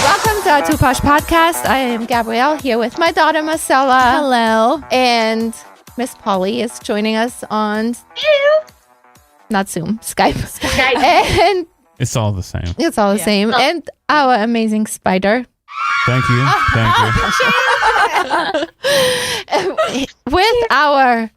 Welcome to our Too Posh Podcast. I am Gabrielle here with my daughter Marcella. Hello. And Miss Polly is joining us on not Zoom, Skype. And It's all the same. it's all the same. And our amazing spider. Thank you. Thank you. With our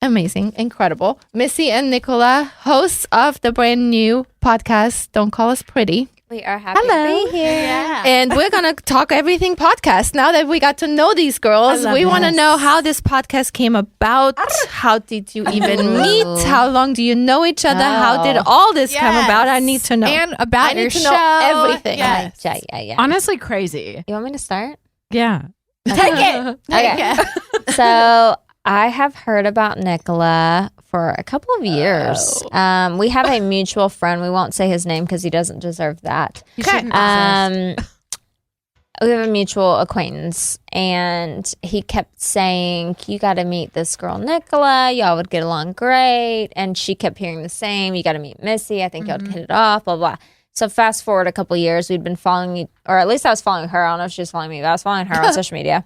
amazing, incredible Missy and Nichola, hosts of the brand new podcast, Don't Call Us Pretty. We are happy Hello. to be here. Yeah. And we're going to talk everything podcast. Now that we got to know these girls, we want to know how this podcast came about. How did you even meet? How long do you know each other? How did all this come about? I need to know. And about I your need to show. know everything. Yes. Yeah. Honestly, crazy. You want me to start? Yeah. Take it. Okay. So I have heard about Nichola for a couple of years. We have a mutual friend. We won't say his name because he doesn't deserve that. Okay. We have a mutual acquaintance, and he kept saying, you got to meet this girl, Nichola. Y'all would get along great. And she kept hearing the same. You got to meet Missy. I think y'all would hit it off, blah, blah. So fast forward a couple of years, we'd been following, or at least I was following her. I don't know if she was following me, but I was following her on social media.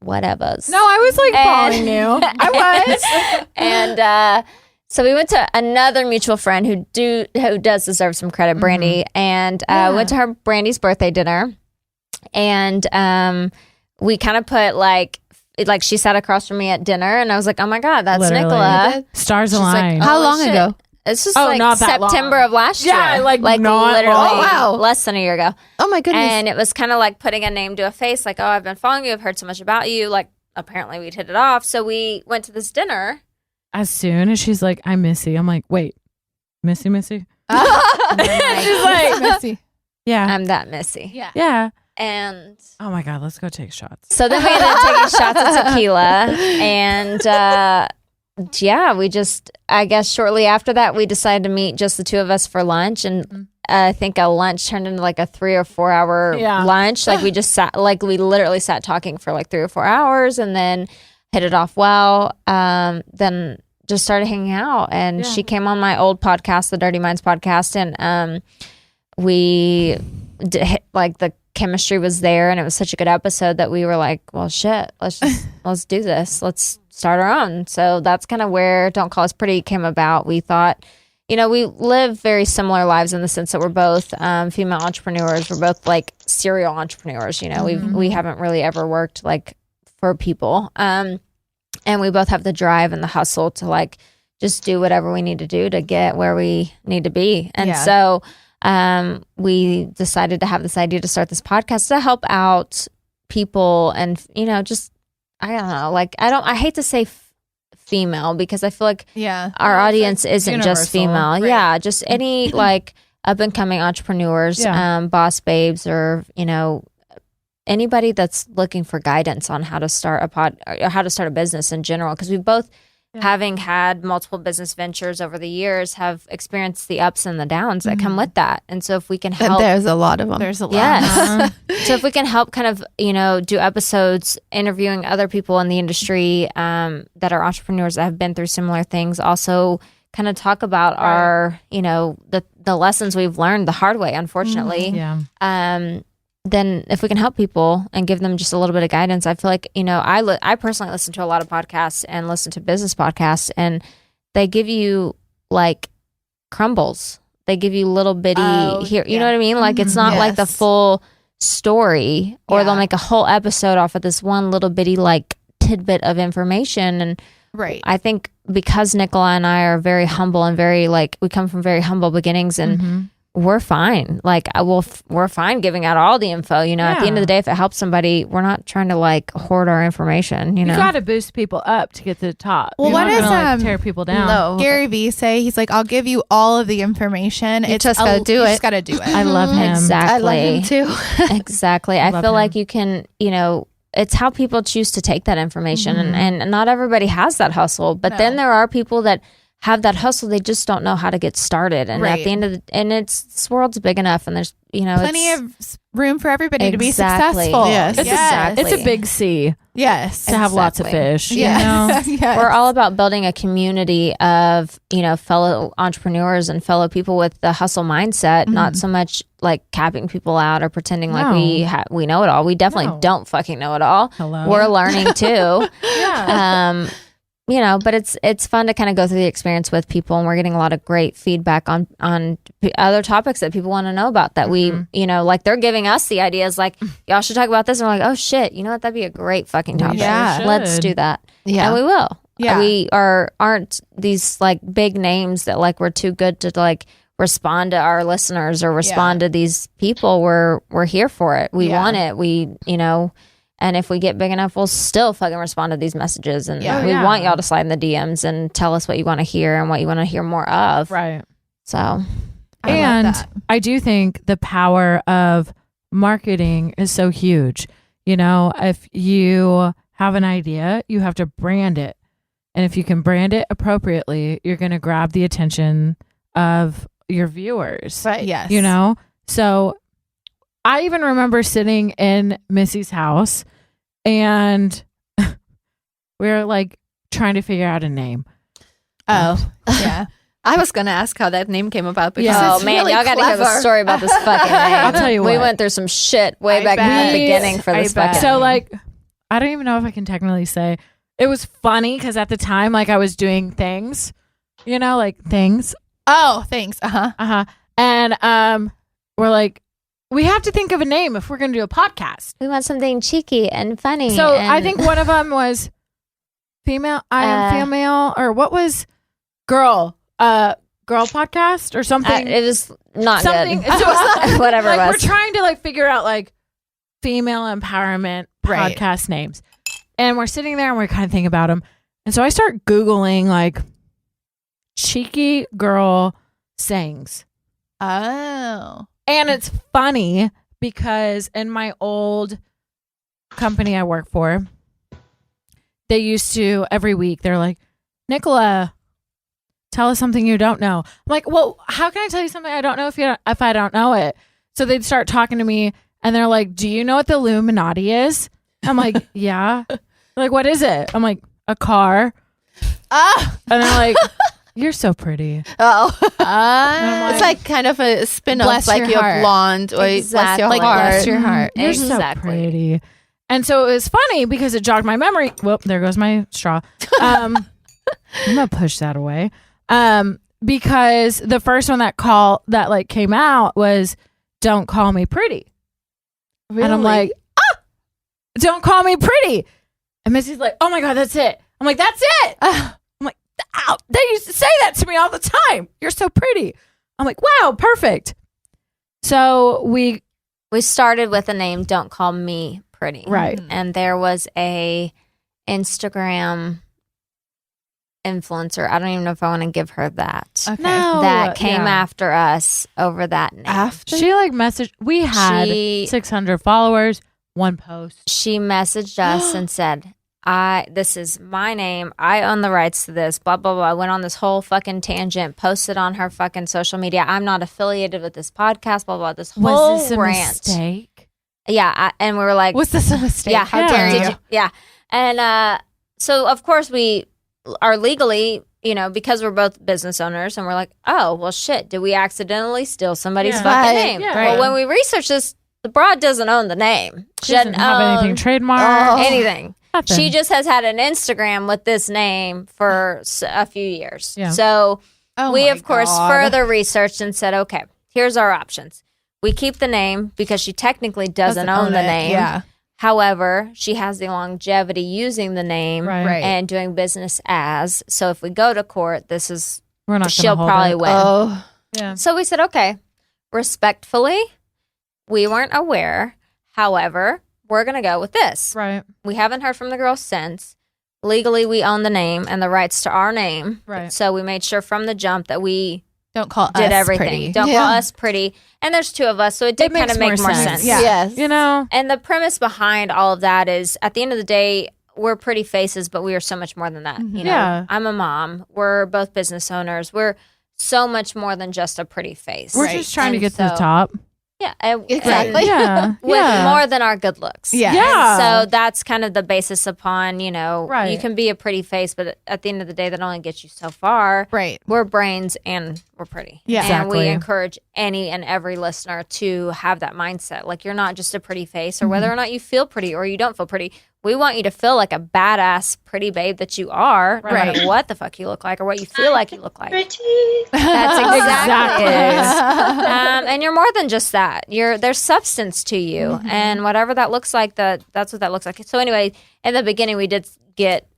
Whatevers. No, I was like following you. I was. And so we went to another mutual friend who does deserve some credit, Brandy, and went to her Brandy's birthday dinner, and we kind of put like she sat across from me at dinner, and I was like, oh my god, that's Literally. Nichola. Stars She's like, aligned. How "Oh, long shit." ago? It's just not that September long. of last year. Yeah, like not literally, long. Oh, wow. less than a year ago. Oh my goodness. And it was kind of like putting a name to a face, like, oh, I've been following you. I've heard so much about you. Like, apparently we'd hit it off. So we went to this dinner. As soon as she's like, I'm Missy. I'm like, wait, Missy? She's like, Messy. Yeah. I'm that Missy. Yeah. And Oh my God, let's go take shots. so then we ended up taking shots of tequila. And we just, I guess shortly after that, we decided to meet just the two of us for lunch. And I think a lunch turned into like a 3 or 4 hour lunch. Like we just sat, like we literally sat talking for like 3 or 4 hours and then hit it off well. Then just started hanging out. And she came on my old podcast, the Dirty Minds podcast. And we like the chemistry was there, and it was such a good episode that we were like, well, shit, let's do this. Let's start our own. So that's kind of where Don't Call Us Pretty came about. We thought, we live very similar lives in the sense that we're both female entrepreneurs. We're both like serial entrepreneurs. We haven't really ever worked like for people. And we both have the drive and the hustle to like just do whatever we need to do to get where we need to be. And so we decided to have this idea to start this podcast to help out people and, just, I don't know, like, I hate to say female because I feel like our audience isn't just female. Right. Yeah. Just any like up and coming entrepreneurs, boss babes, or, anybody that's looking for guidance on how to start a business in general. Cause we both, having had multiple business ventures over the years, have experienced the ups and the downs that come with that. And so if we can help, There's a lot of them. There's a lot. yes. So if we can help kind of, do episodes interviewing other people in the industry that are entrepreneurs that have been through similar things, also kind of talk about our, the lessons we've learned the hard way, unfortunately. Yeah. Then if we can help people and give them just a little bit of guidance, I feel like, I personally listen to a lot of podcasts and listen to business podcasts, and they give you like crumbles. They give you little bitty here. You know what I mean? Like it's not like the full story, or they'll make a whole episode off of this one little bitty like tidbit of information. And I think because Nichola and I are very humble and very like, we come from very humble beginnings, and we're fine. Like we're fine giving out all the info, at the end of the day, if it helps somebody, we're not trying to like hoard our information, You got to boost people up to get to the top. Well, You're what not is, gonna, tear people down? Gary Vee say? He's like, I'll give you all of the information. You just gotta do it. You just gotta do it. I love him. Exactly. I love him too. Exactly. I feel like you can, it's how people choose to take that information, and not everybody has that hustle. But then there are people that have that hustle. They just don't know how to get started. And at the end of this world's big enough, and there's plenty of room for everybody to be Exactly. successful. Yes. Exactly. It's a big sea Yes. to have lots of fish. Yes. You know? Yes. We're all about building a community of, fellow entrepreneurs and fellow people with the hustle mindset, not so much like capping people out or pretending like we know it all. We definitely don't fucking know it all. Hello. We're learning too. Yeah. But it's fun to kind of go through the experience with people, and we're getting a lot of great feedback on other topics that people want to know about that we, like they're giving us the ideas like, y'all should talk about this. And we're like, oh shit, you know what? That'd be a great fucking topic. Yeah. Let's do that. Yeah. And we will. Yeah. We aren't these like big names that like we're too good to like respond to our listeners or respond to these people. We're here for it. We want it. And if we get big enough, we'll still fucking respond to these messages. And we want y'all to slide in the DMs and tell us what you want to hear and what you want to hear more of. Right. So, I do think the power of marketing is so huge. If you have an idea, you have to brand it. And if you can brand it appropriately, you're going to grab the attention of your viewers. Right. Yes. So I even remember sitting in Missy's house and we were like trying to figure out a name. Oh, yeah. I was going to ask how that name came about because oh it's man, really y'all got to hear the clever. story about this fucking name. I'll tell you we what. went through some shit way I back in bet. the beginning for this I bet. fucking So name. like, I don't even know if I can technically say it was funny because at the time, like I was doing things, like things. Oh, thanks. And we're like, we have to think of a name if we're going to do a podcast. we want something cheeky and funny. So and I think one of them was female. I am female, or what was girl podcast or something. it was not something. good. So, Whatever like, it was. we're trying to like figure out like female empowerment Right. podcast names, and we're sitting there and we're kind of thinking about them. And so I start Googling like cheeky girl sayings. Oh. And it's funny because in my old company I work for, they used to every week, they're like, Nichola, tell us something you don't know. I'm like, well, how can I tell you something I don't know if I don't know it? So they'd start talking to me and they're like, do you know what the Illuminati is? I'm like, yeah. They're like, what is it? I'm like, a car. Ah. And they're like, you're so pretty. Oh, I'm it's like kind of a spin-off, Bless like your you're heart. blond or bless Exactly. your Like, heart. bless your heart. You're Exactly. so pretty. And so it was funny because it jogged my memory. Whoop, there goes my straw. I'm gonna push that away. Because the first one that like came out was "Don't Call Me Pretty," Really? and I'm like, "Don't call me pretty." And Missy's like, "Oh my god, that's it." I'm like, "That's it." I'm like, "Ow, they used to say that to me all the time. You're so pretty." I'm like, "Wow, perfect." So we started with the name "Don't Call Me Pretty," right. and there was a Instagram influencer. I don't even know if I want to give her that. Okay. No, That came yeah. after us over that name. After She like messaged. We had She- 600 followers, one post. She messaged us and said, this is my name. I own the rights to this, blah, blah, blah. I went on this whole fucking tangent, posted on her fucking social media. I'm not affiliated with this podcast, blah, blah, this whole Was this a rant. mistake? Yeah. And we were like, Was this a mistake? yeah, How dare Yeah. you? Yeah. And so, of course, we are legally, because we're both business owners, and we're like, oh, well, shit, did we accidentally steal somebody's Yeah. fucking Right, name? yeah. Well, when we researched this, the broad doesn't own the name. She doesn't have anything trademarked. anything. Nothing. She just has had an Instagram with this name for a few years. Yeah. So Oh we, my of course, God. further researched and said, okay, here's our options. We keep the name because she technically doesn't own the it. name. Yeah. However, she has the longevity using the name Right. and doing business as. So if we go to court, We're not. Gonna she'll hold probably it. win. Oh, Yeah. So we said, okay, respectfully, we weren't aware. However, we're going to go with this. Right. We haven't heard from the girl since. Legally, we own the name and the rights to our name. Right. So we made sure from the jump that we Don't call did us everything. pretty. Don't Yeah. call us pretty. And there's two of us, so it did It kind of makes make more more sense. sense. Yeah. yes. You know. And the premise behind all of that is, at the end of the day, we're pretty faces, but we are so much more than that. You know, Yeah. I'm a mom. We're both business owners. We're so much more than just a pretty face. We're just trying to And get to the so- top. Yeah, Exactly. Yeah. with yeah. more than our good looks. Yeah. Yeah. So that's kind of the basis upon, Right. you can be a pretty face, but at the end of the day, that only gets you so far. Right. We're brains and we're pretty. Yeah. And we Exactly. encourage any and every listener to have that mindset. Like, you're not just a pretty face, or whether or not you feel pretty or you don't feel pretty. We want you to feel like a badass, pretty babe that you are, no Right. matter what the fuck you look like or what you feel like you look like. Pretty. That's exactly it. Exactly. And you're more than just that. There's substance to you, and whatever that looks like, that's what that looks like. So anyway, in the beginning, we did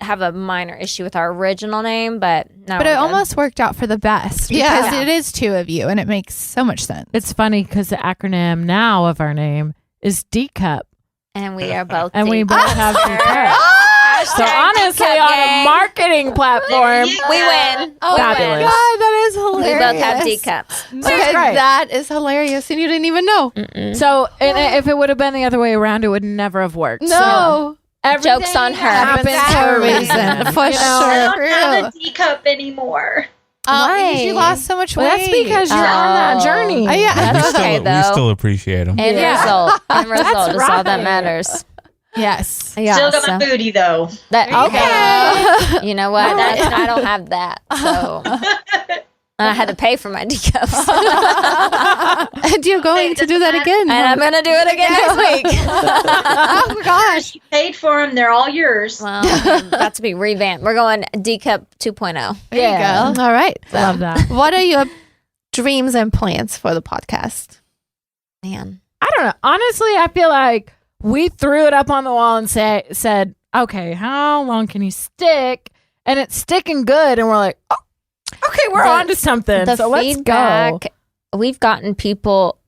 have a minor issue with our original name, but no. But it almost worked out for the best because Yeah. it is two of you and it makes so much sense. It's funny because the acronym now of our name is D Cup. and we are both, And we deep. both have D Cup. So honestly, D-Cup on a gang. marketing platform, we win. Oh Fabulous. my God, that is We hilarious. both have D cups. Okay, great. that is hilarious, and you didn't even know. so and if it would have been the other way around, it would never have worked. No, So everything Joke's on her. happens Happens for a for a reason. reason. For I sure. don't have a teacup anymore. Why? You lost so much weight. Well, that's because you're on that Oh. journey. Yeah. That's okay, We though. still appreciate them. End Yeah. result. End result is all that right. matters. Yes. Yeah. Still got so- my booty though. That, okay. You know what? All right. I don't have that. So I had to pay for my decups. And you're going to do that again. And I'm going to do it again next week. Oh my gosh. You paid for them. They're all yours. Well, I'm about to be revamped. We're going D-Cup 2.0. There you go. All right. Love that. What are your dreams and plans for the podcast? Man. I don't know. Honestly, I feel like we threw it up on the wall and said, okay, how long can you stick? And it's sticking good. And we're like, oh, okay, we're The- on to something. The So let's go. feedback, we've gotten people,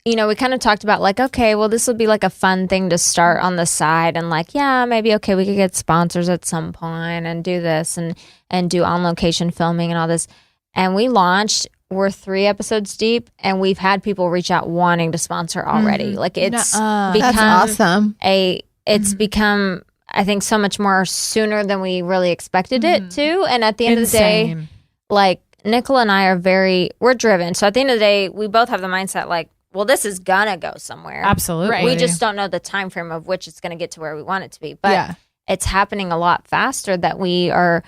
we kind of talked about like, okay, well, this will be like a fun thing to start on the side. And like, yeah, maybe, okay, we could get sponsors at some point and do this and do on location filming and all this. And we launched. We're 3 episodes deep, and we've had people reach out wanting to sponsor already. Like, it's Nuh-uh. become That's awesome. it's become, I think, so much more sooner than we really expected it to. And at the end of the day, Insane. like, Nichola and I are we're driven. So at the end of the day, we both have the mindset like, well, this is gonna go somewhere. Absolutely. Right. We just don't know the time frame of which it's gonna get to where we want it to be. But Yeah. it's happening a lot faster that we are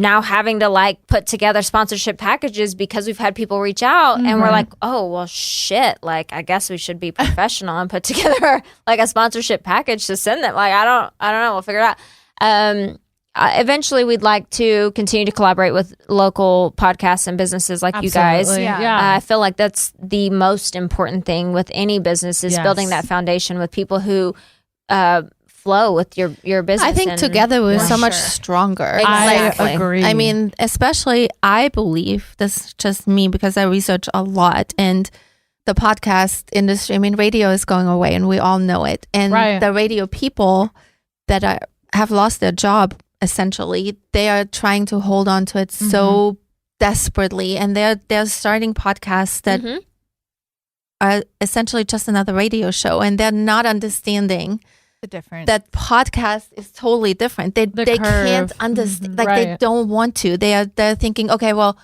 now having to like put together sponsorship packages because we've had people reach out and we're like, oh, well, shit. Like, I guess we should be professional and put together like a sponsorship package to send them. Like, I don't know. We'll figure it out. Eventually, we'd like to continue to collaborate with local podcasts and businesses like you guys. Absolutely. Yeah. Yeah. I feel like that's the most important thing with any business is Yes. building that foundation with people who flow with your business. I think and- together we're For so much sure. stronger. Exactly. I agree. I mean, especially I believe this is just me because I research a lot and the podcast industry. I mean, radio is going away and we all know it. And Right. the radio people that have lost their job, essentially, they are trying to hold on to it so desperately, and they're starting podcasts that Mhm. are essentially just another radio show, and they're not understanding The difference. that podcast is totally different. They The can't curve. understand. Like they Right. don't want to. They're thinking, okay, well,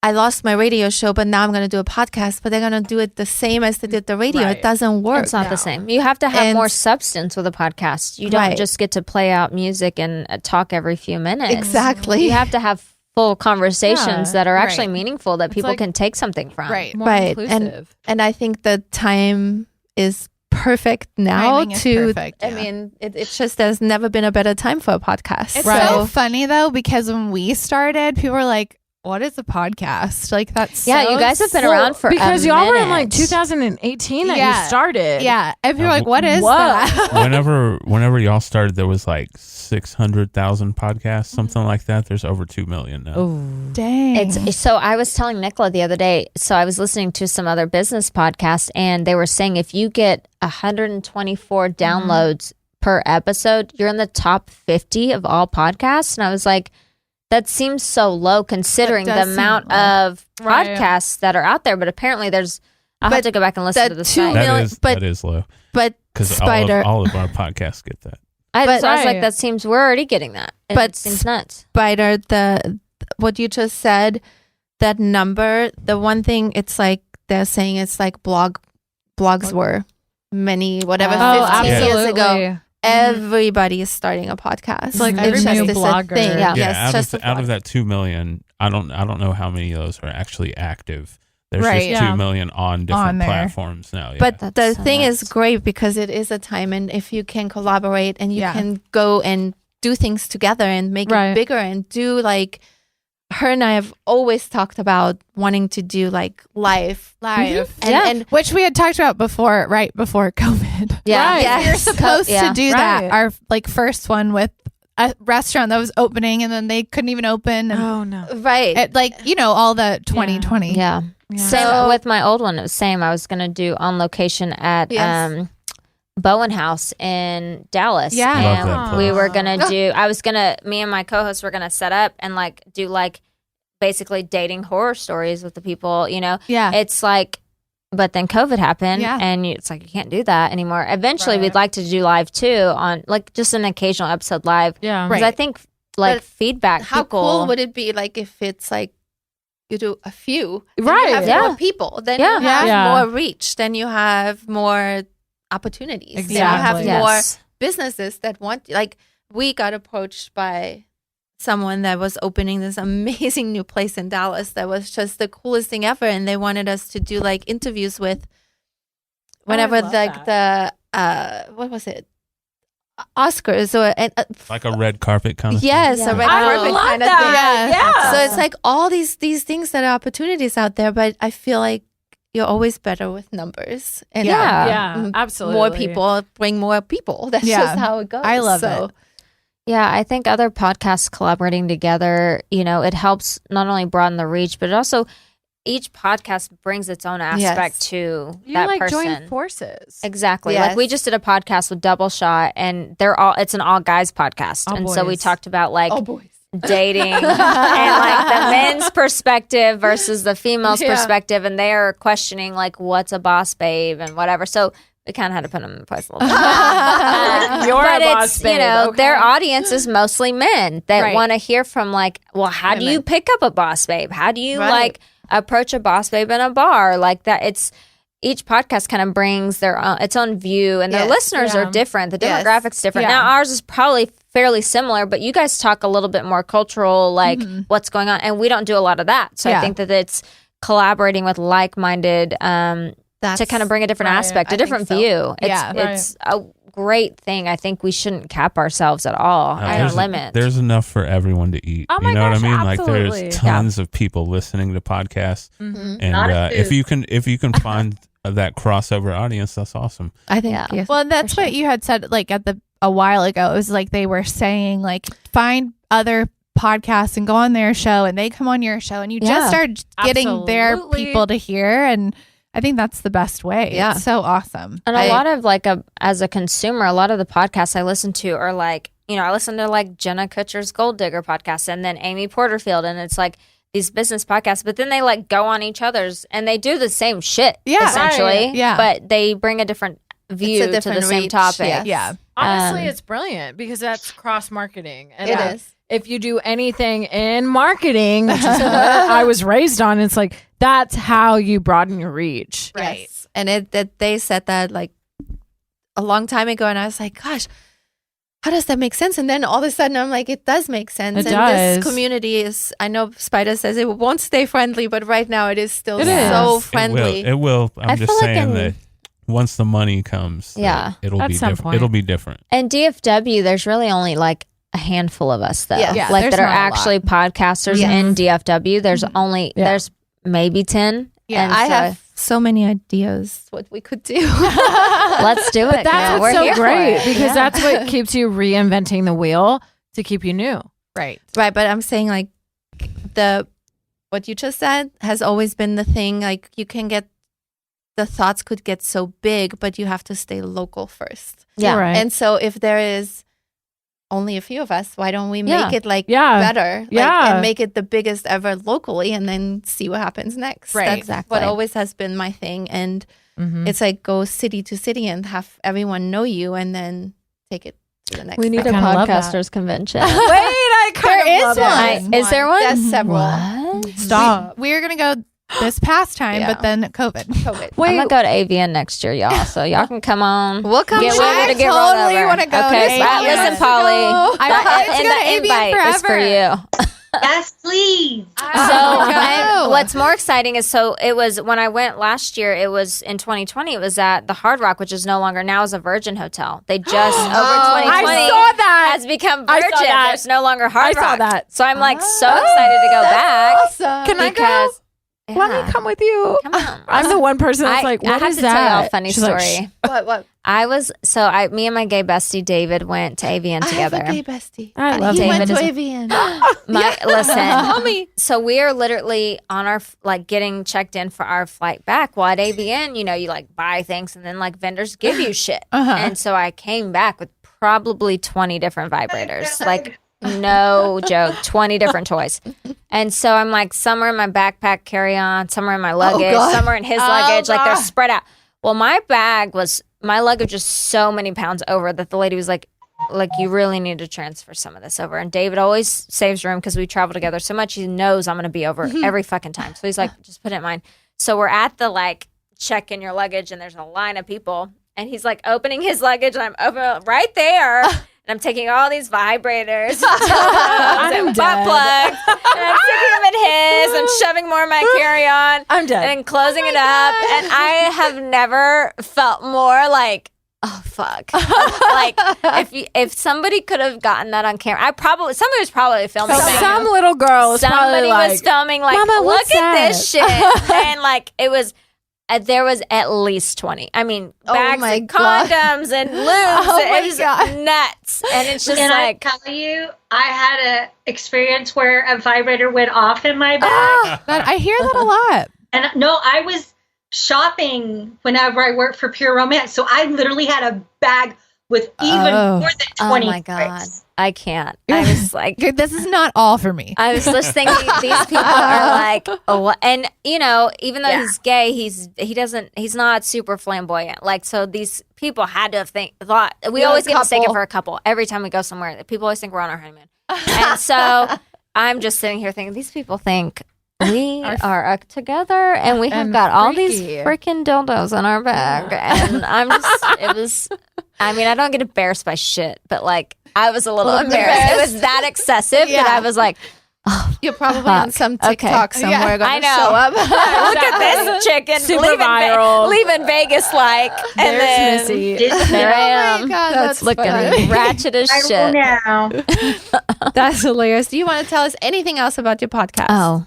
I lost my radio show, but now I'm going to do a podcast. But they're going to do it the same as they did the radio. Right. It doesn't work. It's not the same. You have to have And- more substance with a podcast. You don't Right. just get to play out music and talk every few minutes. Exactly. You have to have full conversations Yeah, that are actually right. meaningful that people like- can take something from. right. More Right. inclusive. And I think the time is perfect now Timing is to. perfect, I yeah. mean, it's just there's never been a better time for a podcast. It's Right. so funny though because when we started, people were like, "What is a podcast?" Like that's Yeah, so you guys have been s- around for because a y'all were in minute. like 2018 that Yeah. you started. Yeah, and people were like, "What is Whoa. that?" Whenever y'all started, there was like 600,000 podcasts, something like that. There's over 2 million now. Oh. Dang. It's so I was telling Nichola the other day, so I was listening to some other business podcasts and they were saying if you get 124 downloads per episode, you're in the top 50 of all podcasts. And I was like, that seems so low considering That the does seem amount low. of Right. podcasts that are out there. But apparently I'll have But to go back and listen that to the 2 site. million- but- That is low But because Spider, all of our podcasts get that. I was like, Right. that seems, we're already getting that. But It seems nuts. Spider, what you just said, that number, the one thing, it's like they're saying it's like blogs were many, whatever, 15 years ago. Everybody is starting a podcast. It's like every new blogger. thing. Yeah. Yes, Out of that 2 million, I don't know how many of those are actually active. There's Right, just yeah. 2 million on different On there. platforms now. Yeah. But That's the so thing is nuts. great because it is a time, and if you can collaborate and you Yeah. can go and do things together and make Right. it bigger and do like her and I have always talked about wanting to do like live. Live. And Which we had talked about before, right before COVID. Yeah. Right. Yes. We were supposed Yeah. to do Right. that. Our like first one with a restaurant that was opening and then they couldn't even open. And Oh no. right. it, like, all the 2020. Yeah. Same So- with my old one. It was same. I was going to do on location at Yes. Bowen House in Dallas. Yeah. Love And that place. we were going to me and my co-host were going to set up and like do like basically dating horror stories with the people, Yeah. It's like, but then COVID happened Yeah. and it's like, you can't do that anymore. Eventually we'd like to do live too on like just an occasional episode live. Yeah. Because I think like But feedback, How people, cool would it be like if it's like you do a few, then Right, you have yeah. more people, then Yeah. you have Yeah. more reach, then you have more opportunities, then you have Exactly. more Yes. businesses that want, like we got approached by someone that was opening this amazing new place in Dallas that was just the coolest thing ever, and they wanted us to do like interviews with whenever love like the what was it, Oscars or like a red carpet kind of yes, Yeah. a red I carpet love kind of that. thing. Yeah. So it's like all these things that are opportunities out there, but I feel like you're always better with numbers. And Yeah. Yeah. mm, Absolutely. more people bring more people. That's Yeah. just how it goes. I love so, it. Yeah, I think other podcasts collaborating together, it helps not only broaden the reach, but it also each podcast brings its own aspect Yes. to You that like person. join forces. Exactly. Yes. Like we just did a podcast with Double Shot and it's an all guys podcast. All and so we boys. talked about like oh boys. dating and like the men's perspective versus the female's Yeah. perspective, and they're questioning like what's a boss babe and whatever. So we kind of had to put them in place a little bit. You're but a boss it's babe, okay? their audience is mostly men that Right. want to hear from like, well, how do you pick up a boss babe? How do you Right. like approach a boss babe in a bar like that? It's each podcast kind of brings their own, its own view, and their Yes. listeners Yeah. are different. The Yes. demographics different. Yeah. Now ours is probably fairly similar, but you guys talk a little bit more cultural, like what's going on, and we don't do a lot of that. So I Yeah. think that it's collaborating with like-minded to kind of bring a different right. aspect, a I think different so. view. It's Yeah. it's a great thing. I think we shouldn't cap ourselves at all. I there's don't limit. There's enough for everyone to eat. Oh You my know gosh, what I mean? absolutely. Like there's tons of people listening to podcasts, Mm-hmm. and Not a if food. you can find that crossover audience, that's awesome. I think Yeah. yes. Well, that's what you had said like a while ago. It was like they were saying like find other podcasts and go on their show, and they come on your show, and you Yeah. just start getting their Absolutely. people to hear, and I think that's the best way. Yeah. It's so awesome. And a lot of like as a consumer, a lot of the podcasts I listen to are like, I listen to like Jenna Kutcher's Gold Digger podcast and then Amy Porterfield, and it's like these business podcasts, but then they like go on each other's and they do the same shit, Yeah. essentially. Right. Yeah. But they bring a different view to different the same reach, topic. yes. Yeah. Honestly, Um, it's brilliant because that's cross marketing. And It is. if you do anything in marketing, which is what I was raised on, it's like that's how you broaden your reach. Right. Yes. And that they said that like a long time ago, and I was like, gosh, how does that make sense? And then all of a sudden I'm like, it does make sense. It and does. this community is, I know Spider says it won't stay friendly, but right now it is still It so is. friendly. It will. I'm I just feel like saying in- that once the money comes, Yeah. it'll At be some different. point. It'll be different. And DFW, there's really only like a handful of us though, Yeah. Yeah, like there's that are not a lot. actually podcasters Yes. in DFW. There's only Yeah. there's maybe 10. Yeah, And I so have so many ideas what we could do. let's do it. That's Yeah, what's we're so here for great it. because Yeah. that's what keeps you reinventing the wheel to keep you new. Right. Right, but I'm saying like what you just said has always been the thing. Like you can get the thoughts could get so big, but you have to stay local first. Yeah. Right. And so if there is only a few of us, why don't we Yeah. make it like Yeah. better? Like, Yeah. and make it the biggest ever locally and then see what happens next. Right. That's Exactly. what always has been my thing. And Mhm. it's like go city to city and have everyone know you and then take it to the next. We need a kinda love that. podcasters convention. Wait, I kind There of is love one. it. Is there one? There's several. What? Stop. We were gonna go this past time, Yeah. but then COVID. COVID. I'm gonna go to AVN next year, y'all. So y'all can come on. We'll come Get back. ready to get rolled totally over. wanna go Okay, to AVN. listen, Polly. I That- wanted to and go to the AVN invite is for forever. you. Yes, please. What's more exciting is it was when I went last year, it was in 2020, it was at the Hard Rock, which is no longer now is a Virgin Hotel. They just over 2020 I saw that. has become I saw Virgin. that. There's no longer Hard I Rock. saw that. So I'm like so excited to go back. Awesome. Can I go? because Let me come with you. Come on. I'm the one person that's like, I what have is to that? tell y'all a funny She's like, story. What? Me and my gay bestie David went to AVN together. I have a gay bestie. I And love he David went to is- AVN. Listen, Tell me. so we are literally on our getting checked in for our flight back. Well, at AVN, you like buy things and then vendors give you shit. And so I came back with probably 20 different vibrators. No joke, 20 different toys. And so I'm like, some are in my backpack carry on, some are in my luggage, God. some are in his luggage. Like they're spread out. Well, my luggage was so many pounds over that the lady was like, you really need to transfer some of this over. And David always saves room because we travel together so much. He knows I'm going to be over every fucking time. So he's like, just put it in mine. So we're at the check in your luggage and there's a line of people. And he's like opening his luggage and I'm opening right there. And I'm taking all these vibrators and butt plugs. And I'm sticking them in his. I'm shoving more in my carry-on. I'm dead. And closing it up. And I have never felt more like, oh fuck! If somebody could have gotten that on camera, somebody was probably filming. Some little girl was Somebody probably was filming. Mama, Look what's at this that?" shit, and it was. There was at least 20. I mean, bags my of God. condoms and lubes. my It was God. nuts, and it's just Can I tell you, I had an experience where a vibrator went off in my bag. I hear that a lot. And no, I was shopping whenever I worked for Pure Romance. So I literally had a bag with even more than 20 oh my god, toys. I can't. I was like. This is not all for me. I was just thinking these people are like, oh, and even though he's gay, he's not super flamboyant. So these people had to have thought we always get mistaken for a couple every time we go somewhere. People always think we're on our honeymoon, and so I'm just sitting here thinking these people think we are together and we have got all these freaking dildos in our bag, and I don't get embarrassed by shit, but I was a little embarrassed. It was that excessive that I was like, You're probably on some TikTok somewhere. I Gonna show up. look at this chicken Super leaving, viral. leaving Vegas and There's then Missy. there I am. Oh my God, that's looking funny. ratchet as I will shit. now. That's hilarious. Do you want to tell us anything else about your podcast? Oh.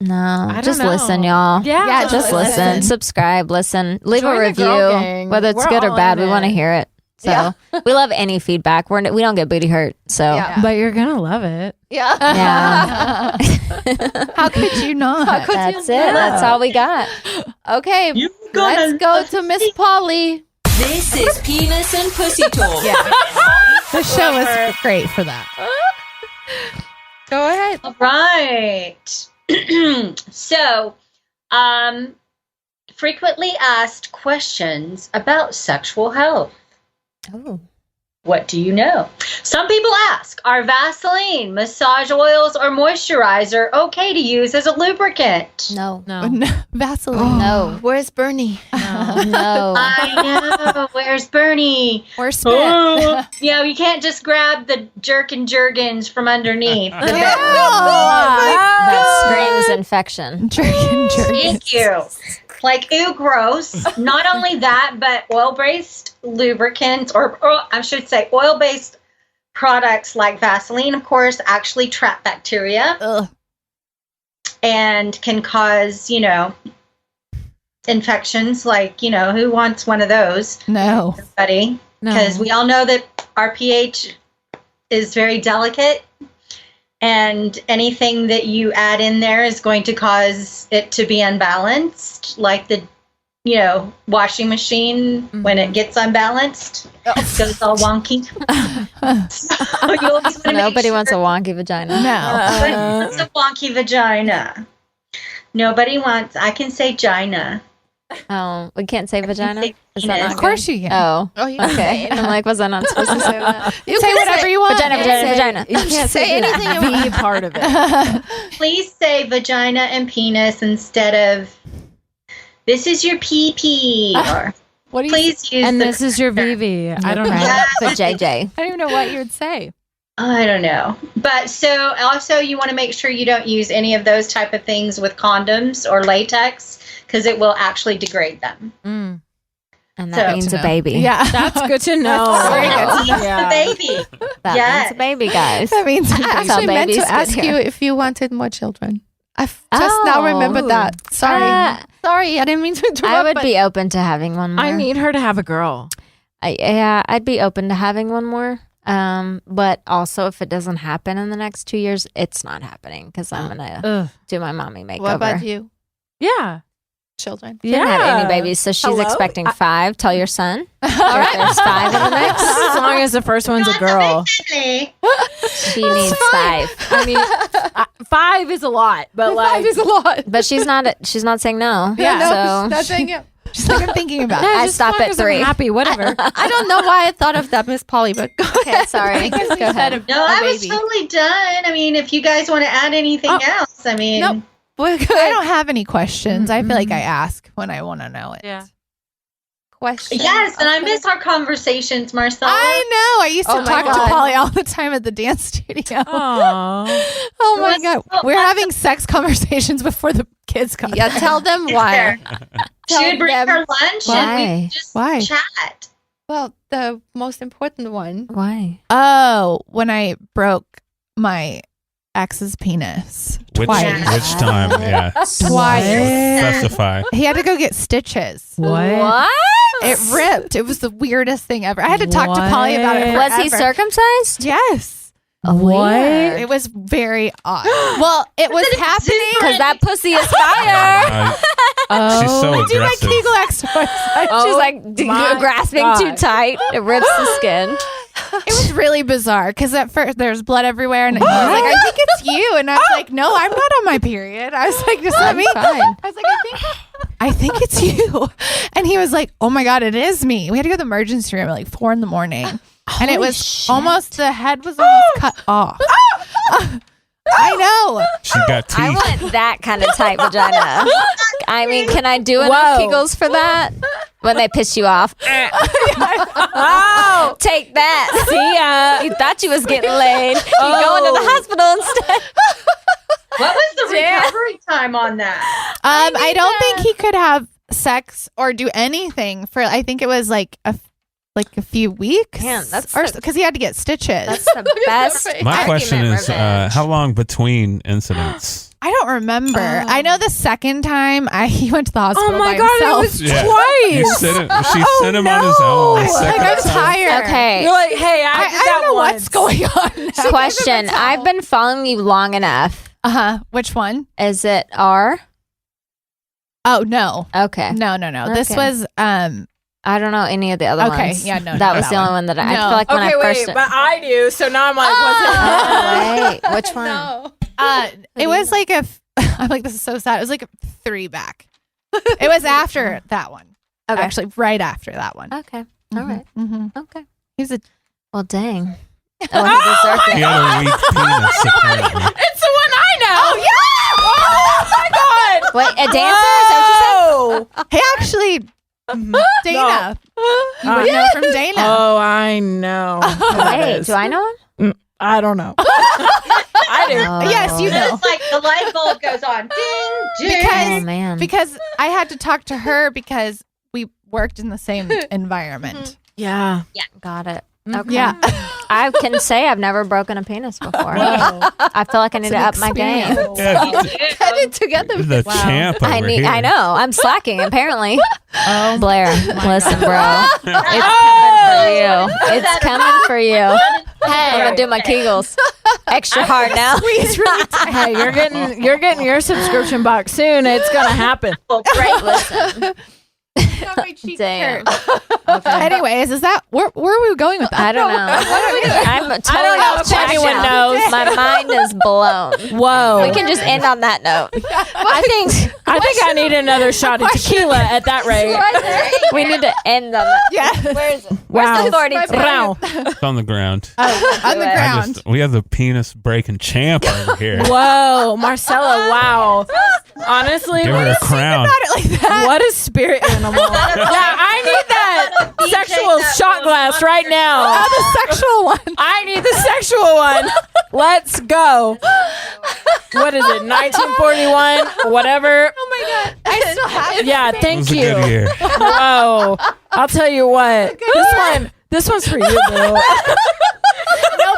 No, don't just know. listen, y'all. Yeah, Just listen, subscribe, listen, leave Join a the girl review, gang. whether it's We're good or all bad. in We want to it. hear it. So we love any feedback. We don't get booty hurt. So Yeah. But you're gonna love it. Yeah. yeah, How could you not? that's it. That's all we got. Okay, You let's gonna go to Miss Polly. This is Penis and Pussy Talk. The show is great for that. Go ahead. All right. So, frequently asked questions about sexual health. Oh. What do you know? Some people ask, are Vaseline, massage oils, or moisturizer okay to use as a lubricant? No, Vaseline. no, Where's Bernie? no. I know. Where's Bernie? Or spit. You can't just grab the jerkins from underneath. The bed. That screams infection. Jerkin. Thank you. Ew, gross. Not only that, but oil-based lubricants, or I should say oil-based products like Vaseline, of course, actually trap bacteria. Ugh. And can cause, infections. Who wants one of those? No. Buddy. Because we all know that our pH is very delicate. And anything that you add in there is going to cause it to be unbalanced, like the, washing machine when it gets unbalanced, goes all wonky. So you always want to Nobody wants a wonky vagina. No. It's a wonky vagina. Nobody wants. I can say gina. Oh, we can't say vagina? Is that penis. not Of course you can. Oh, Oh, you can say okay. it. I'm like, was I not supposed to say that? You Say can whatever you want. Vagina, vagina. You can't say anything you the want. part of it. Please say vagina and penis instead of this is your PP or What do you please use And the this is your VV. I don't know. Yeah. For JJ. I don't even know what you would say. I don't know. But so also you want to make sure you don't use any of those type of things with condoms or latex because it will actually degrade them. Mm. And that So- means To a know. baby. Yeah. That's good to know. very good to He's the baby. That Yes. means a baby, guys. That means I That's how actually meant babies to get ask here. you if you wanted more children. I just now remembered that. Sorry. Sorry, I didn't mean to interrupt. I would but- be open to having one more. I need her to have a girl. I'd be open to having one more. But also, if it doesn't happen in the next 2 years, it's not happening because I'm gonna Ugh. do my mommy makeover. What about you? Yeah. Children. She didn't have any babies, so she's Hello? expecting 5. Tell your son. All right. There's 5 in the mix. As long as the first one's a girl. Family. She needs 5. I mean, 5 is a lot, but like, 5 is a lot. But she's not saying no. Yeah, no, So not saying it. She's like, I'm thinking about it. yeah, I just stop as long at as I'm 3. happy, whatever. I don't know why I thought of that, Miss Polly, but go Okay, ahead. sorry. Go ahead. No, I was totally done. I mean, if you guys want to add anything else, I mean, Nope. We're good. I don't have any questions. I feel like I ask when I want to know it. Yeah. Question. yes, and I miss our conversations, Marcella. I know. I used to Oh my talk God. to Polly all the time at the dance studio. Aww. Oh my It was God. so We're awesome. having sex conversations before the kids come. Yeah, tell them why. She would bring them her lunch why. and we just Why? chat. Well, the most important one. Why? Oh, when I broke my ex's penis. Which Twice. time? Yeah. Twice. Specify. He had to go get stitches. What? It ripped. It was the weirdest thing ever. I had to talk to Polly about it. Was he forever. circumcised? Yes. What? It was very odd. Well, it was happening. Because that pussy is fire. She's so Do my aggressive. Kegel exercise. She's like my grasping God. too tight. It rips the skin. It was really bizarre because at first there's blood everywhere, and he was like, "I think it's you," and I was like, "No, I'm not on my period." I was like, "Just let me." fine. I was like, I think it's you," and he was like, "Oh my God, it is me." We had to go to the emergency room at like 4 a.m, and it was almost the head was almost cut off. I know. She got I teeth. want that kind of tight vagina. I mean, can I do enough Whoa. Kegels for that? When they piss you off. Oh, Take that. see ya. You thought you was getting laid. You going to the hospital instead. What was the Damn. recovery time on that? I don't think he could have sex or do anything for. I think it was like a few weeks. Man, that's because he had to get stitches. That's the best. My question argument is, revenge. how long between incidents? I don't remember. I know the second time he went to the hospital Oh my by God, himself. it was twice. She sent him on his own. I was like, second I'm time. tired. Okay. You're like, hey, I did I don't that know once. what's going on. Now. Question. I've been following you long enough. Which one? Is it R? Oh no, Okay. no. This Okay. was I don't know any of the other Okay, ones. yeah, no, That not was that the only one. one that I No. feel like when Okay, I wait, first. but I do. So now I'm like, was Wait, which one? No. it was like I'm like, this is so sad. It was like 3 back. It was after that one. Okay. Actually, right after that one. Okay. All right. Mm-hmm. Okay. He's a Well, dang. Oh, he deserved He it. had a weak penis, apparently. It's the one I know. Oh, yeah. Oh, my God. Wait, a dancer? Is that Oh. he actually Dana. You would know from Dana. Oh, I know. what you said? Wait, do I know him? I don't know. I do. Oh. Yes, you know. It's like the light bulb goes on. Ding, ding. Oh, man. Because I had to talk to her because we worked in the same environment. Yeah. Got it. Okay. Yeah. I can say I've never broken a penis before. I feel like I need to up my game. Yeah, Get it together. the champ over here. I know. I'm slacking, apparently. Oh, Blair, listen, bro. It's coming for you. I'm gonna do my Kegels extra hard now. hey, you're getting your subscription box soon. It's gonna happen. Well, great. Listen. Damn. Anyways, is that where are we going with that? I don't know. I'm totally don't know if checked anyone out. knows. My mind is blown. Whoa. We can just end on that note. I think I need another shot of tequila at that rate. We need to end on that. Yeah. Where is it? Wow. Where's the 42? Wow. It's on the ground. On the ground. We have the penis breaking champ over here. Whoa, Marcella, wow. Honestly, Give her a crown. what a spirit animal. Yeah, I need that sexual shot glass right now. The sexual one. I need the sexual one. Let's go. What is it, 1941? Whatever. Oh my god. I still have it. Yeah, It thank was a you. good year. Whoa. I'll tell you what. This one's for you, boo. No,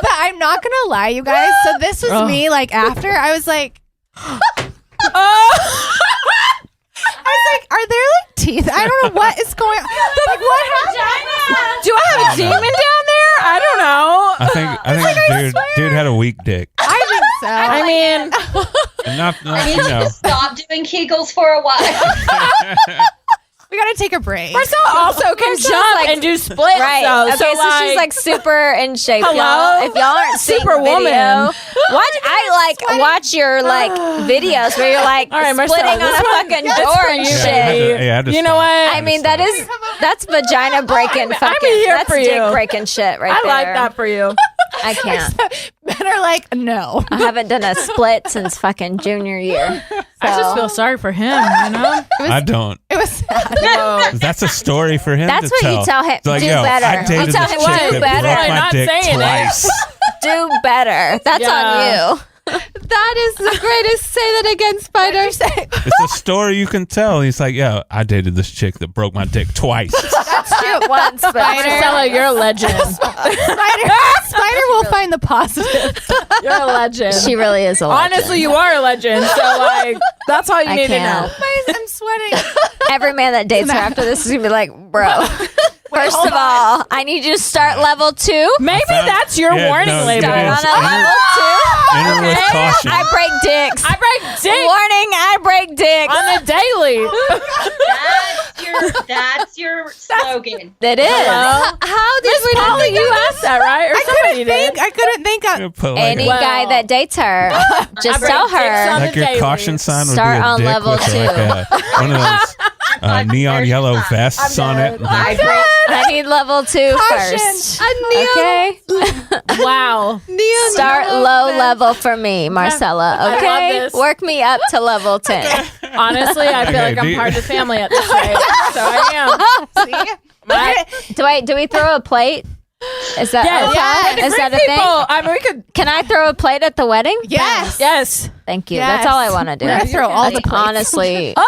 but I'm not gonna lie, you guys. So this was me. Like after, I was like, I was like, are there like teeth? I don't know what is going on. Like what happened? Do I have a demon down there? I don't know. I think dude had a weak dick. I think so. I mean, And not you know. Stop doing Kegels for a while. we gotta take a break. Marcella also can jump and do splits. Right. Though. Okay, so she's like super in shape. Hello? Y'all. If y'all aren't seeing the Superwoman. video, watch your like videos where you're like All right, splitting Marcella, on this a one- fucking that's door for and you, shit. baby. I had to You know stop. what? I mean, that's vagina breaking fucking. here That's for you. dick breaking shit right I there. like that for you. I can't. Men are like, no. I haven't done a split since fucking junior year. I just So- feel sorry for him, you know? I don't. It was sad. That's a story for him That's to what tell. you tell him. It's like, Do yo, better. I You dated tell this him chick do that better. broke my Not dick saying it. twice. Do better. That's Yeah. on you. That is the greatest. Say that again, Spider. It's a story you can tell. He's like, yo, I dated this chick that broke my dick twice. Not once, but Marcella, you're a legend. Spider will find the positive. You're a legend. she really is a legend. Honestly, you are a legend. So, like, that's all you I need to can't. know. I'm sweating. Every man that dates her after this is gonna be like, bro. First of all, I need you to start level 2. Maybe found- that's your Yeah, warning no, label. it is. Start on a level 2. Enter with caution. I break dicks. I break dick Warning, I break dicks. on the daily. That's your slogan. It is. How did we not Polly, think you of asked that, right? Or somebody did. I couldn't think of. You put like Any a, guy that dates her, just break tell dicks her. on like the your daily. caution sign would Start be a on dick level with 2. like one of those neon yellow vests on it. I need level 2 first. Okay? Wow. Start low level for me, Marcella. love Okay? this. Work me up to level 10. Honestly, I feel Okay, like I'm do- part of the family at this rate. So I am. Do we throw a plate? Is that Yes. okay? Is that a People, thing? I mean, we could. Can I throw a plate at the wedding? Yes. Yes. Thank you. Yes. That's all I want to do. We're gonna throw all That's the plates. honestly like a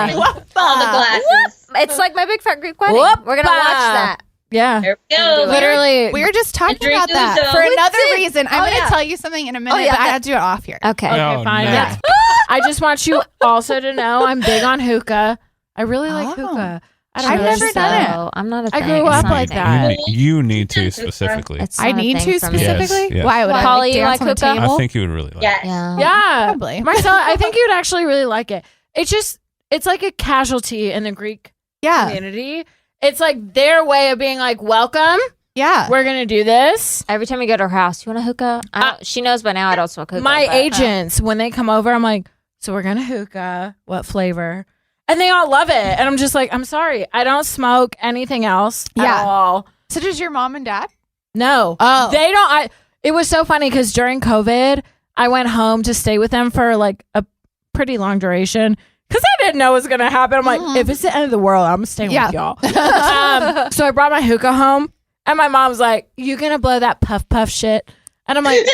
dream. All the glasses. It's like my big fat Greek wedding. Whoop-a. We're gonna watch that. Yeah. There we go. Literally. We were just talking drink about to the that zone. for another What's it? reason. I'm going to tell you something in a minute, yeah, but I have to do it off here. Okay. Okay, Oh, fine. no. Yeah. I just want you also to know I'm big on hookah. I really like hookah. I don't I've know, never it's done just- it. I'm not a I thing. grew It's up not a like thing. that. You need to specifically. It's I not a need thing to for me. specifically? Yes. Why would I Polly, like, you dance like on the hookah? table? I think you would really like. Yes. Yeah. Yeah. Probably. Marcella, I think you'd actually really like it. It's like a casualty in the Greek Yeah. community. It's like their way of being like, welcome. Yeah. We're going to do this. Every time we go to her house, you want a hookah? She knows by now I don't smoke hookah. My but- agents, when they come over, I'm like, so we're going to hookah. What flavor? And they all love it. And I'm just like, I'm sorry. I don't smoke anything else Yeah. at all. So does your mom and dad? No. Oh. They don't. It was so funny because during COVID, I went home to stay with them for like a pretty long duration because I didn't know what was going to happen. I'm like, if it's the end of the world, I'm staying Yeah. with y'all. So I brought my hookah home and my mom's like, you going to blow that puff puff shit? And I'm like,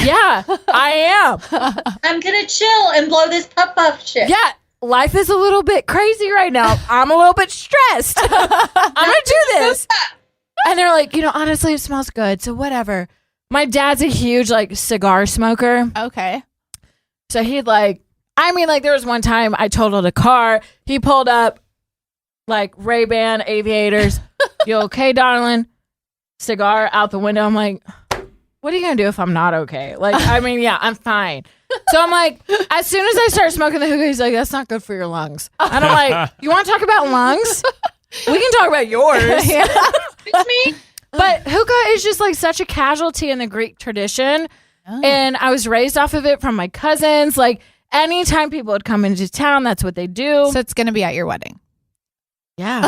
yeah, I am. I'm gonna chill and blow this puff puff shit. Yeah. Life is a little bit crazy right now. I'm a little bit stressed. I'm going to do this. And they're like, honestly, it smells good. So whatever. My dad's a huge like cigar smoker. Okay. So he'd there was one time I totaled a car. He pulled up like Ray-Ban aviators. You okay, darling? Cigar out the window. I'm like, what are you going to do if I'm not okay? I'm fine. So I'm like, as soon as I start smoking the hookah, he's like, that's not good for your lungs. And I'm like, you want to talk about lungs? We can talk about yours. It's me. But hookah is just like such a casualty in the Greek tradition. And I was raised off of it from my cousins. Like anytime people would come into town, that's what they do. So it's going to be at your wedding. Yeah.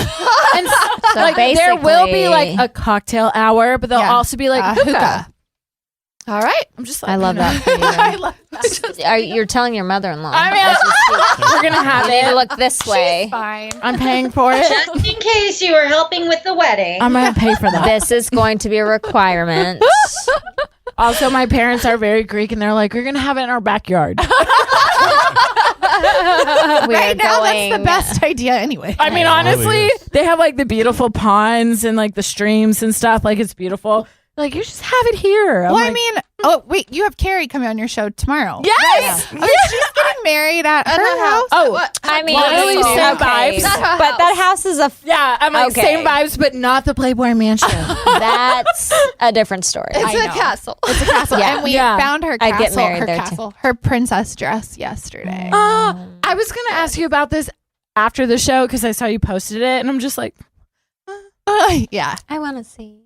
And like there will be like a cocktail hour, but there'll also be like hookah. All right. I'm just like, I love that for you. I love that. You're telling your mother-in-law. I mean, we're going to have you need to it. look this way. Fine. I'm paying for it. Just in case you were helping with the wedding. I'm going to pay for that. This is going to be a requirement. Also, my parents are very Greek, and they're like, we're going to have it in our backyard. Right now, that's the best idea anyway. I mean, honestly, they have like the beautiful ponds and like the streams and stuff. Like, it's beautiful. Like, you just have it here. Well, I mean, oh, wait, you have Carrie coming on your show tomorrow. Yes! Right? She's getting married at her house. Oh, I mean, literally same okay. vibes. But that house is Yeah, I'm like, Okay. same vibes, but not the Playboy Mansion. that's a different story. It's a castle. It's a castle. Yeah. And we Yeah. found her I'd castle, get married her there, too. castle, her princess dress yesterday. I was going to ask you about this after the show because I saw you posted it, and I'm just like, Yeah. I want to see.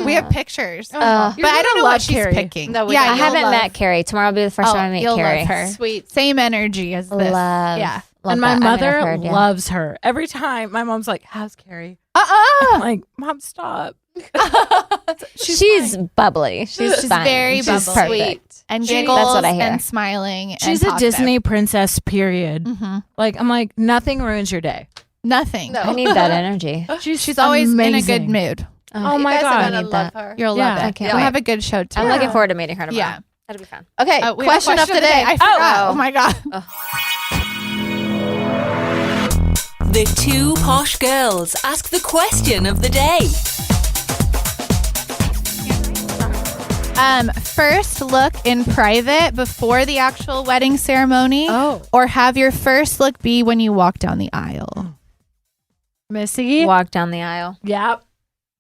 We have pictures. You're But I gonna don't know love what she's Carrie. picking. No, we yeah, don't. I you'll haven't love- met Carrie. Tomorrow will be the first time I meet you'll Carrie. love her. Sweet. Same energy as this. Love. Yeah. Love and my that. I mean, I've mother heard, yeah. loves her. Every time my mom's like, how's Carrie? I'm like, Mom, stop. She's bubbly. She's fine. very She's bubbly. perfect. And She- giggles that's what I hear. and smiling. She's and a Disney princess, period. Mm-hmm. Like, I'm like, nothing ruins your day. Nothing. No. I need that energy. She's always in a amazing. good mood. Oh my You guys God. are I gonna need love that. her. You'll Yeah. love I it. can't We'll wait. have a good show too. I'm looking forward to meeting her tomorrow. Yeah. That'll be fun. Okay, We have a question of the day. I forgot. Oh. Oh my God. The Two Posh Girls ask the question of the day. First look in private before the actual wedding ceremony. Oh. Or have your first look be when you walk down the aisle. Missy? Walk down the aisle. Yep.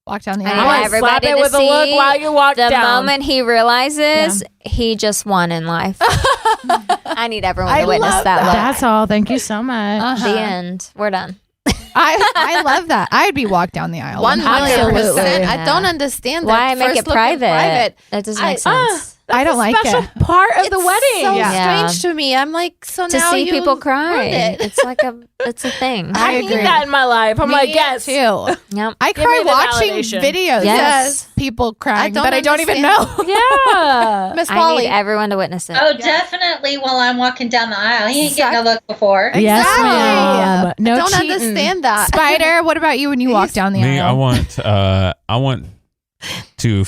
Walk down the I aisle. need I want to everybody slap it to with a look see while you walk The down. moment he realizes he just won in life. I need everyone to witness love that look. That's all. Thank you so much. The end. We're done. I love that. I'd be walked down the aisle. 100%. Absolutely. I don't understand that. Why make first it look in private? That doesn't make sense. I don't like Special it. part of the It's wedding. so Yeah. strange to me. I'm like, so To now see you people cry. ruined it. It's a thing. I need agree. that in my life. I'm like, yes. too. Yep. I Give cry me the watching validation. videos. Yes. of people crying, don't but I don't even understand. know. Yeah. Miss I Polly. need everyone to witness it. Oh, definitely while I'm walking down the aisle. He ain't getting a look before. Yes, Exactly. ma'am. No don't cheating. understand that. Spider, what about you when you walk down the Me, aisle? I want to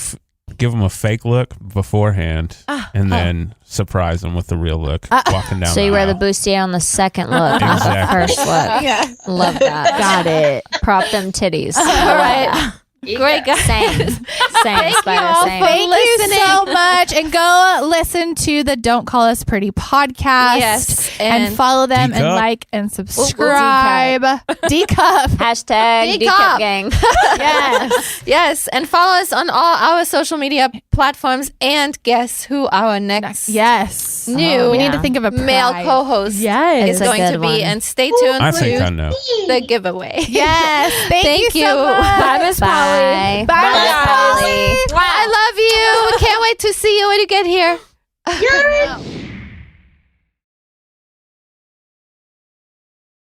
give them a fake look beforehand, and then surprise them with the real look walking down. So you wear the aisle. bustier on the second look, not the Exactly. first look. Yeah. Love that. Got it. Prop them titties. All right. Great, guys. Same. Same, Spider. Same. Thank you so much. And go listen to the Don't Call Us Pretty podcast. Yes, And and follow them and D-cup. like and subscribe. D-cup. Hashtag Decop. D-Cup Gang. Yes. Yes, and follow us on all our social media platforms. And guess who our next Yes. new We need yeah. to think of a male prize. co-host Yes. is It's a going to good be. one. And stay tuned I think I to know. the giveaway. Yes. Thank you so much. Bye, Miss Polly. Bye. Bye, Bye, Polly. Polly. I love you. Can't wait to see you when you get here. Yes.